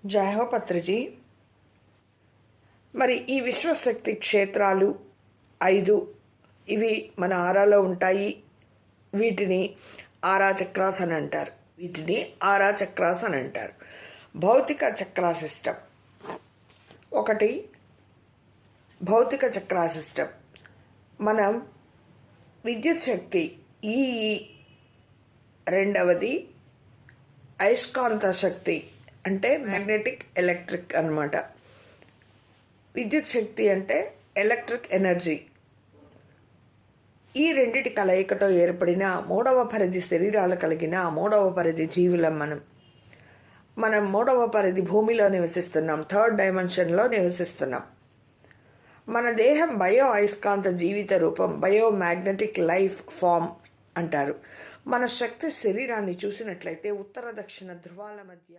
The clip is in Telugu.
జై హో పత్రిజీ. మరి ఈ విశ్వశక్తి క్షేత్రాలు 5 ఇవి మన ఆరాలో ఉంటాయి. వీటిని ఆరా చక్రాస్ అని అంటారు. భౌతిక చక్రా సిస్టమ్. ఒకటి భౌతిక చక్రా సిస్టమ్. మనం విద్యుత్ శక్తి ఈ రెండవది అయస్కాంత శక్తి అంటే మ్యాగ్నెటిక్ ఎలక్ట్రిక్ అన్నమాట. విద్యుత్ శక్తి అంటే ఎలక్ట్రిక్ ఎనర్జీ. ఈ రెండిటి కలయికతో ఏర్పడిన 3వ పరిధి శరీరాలు కలిగిన 3వ పరిధి జీవులం మనం 3వ పరిధి భూమిలో నివసిస్తున్నాం. 3rd డైమెన్షన్లో నివసిస్తున్నాం. మన దేహం బయో అయస్కాంత జీవిత రూపం, బయోమాగ్నెటిక్ లైఫ్ ఫామ్ అంటారు. మన శక్తి శరీరాన్ని చూసినట్లయితే ఉత్తర దక్షిణ ధృవాల మధ్య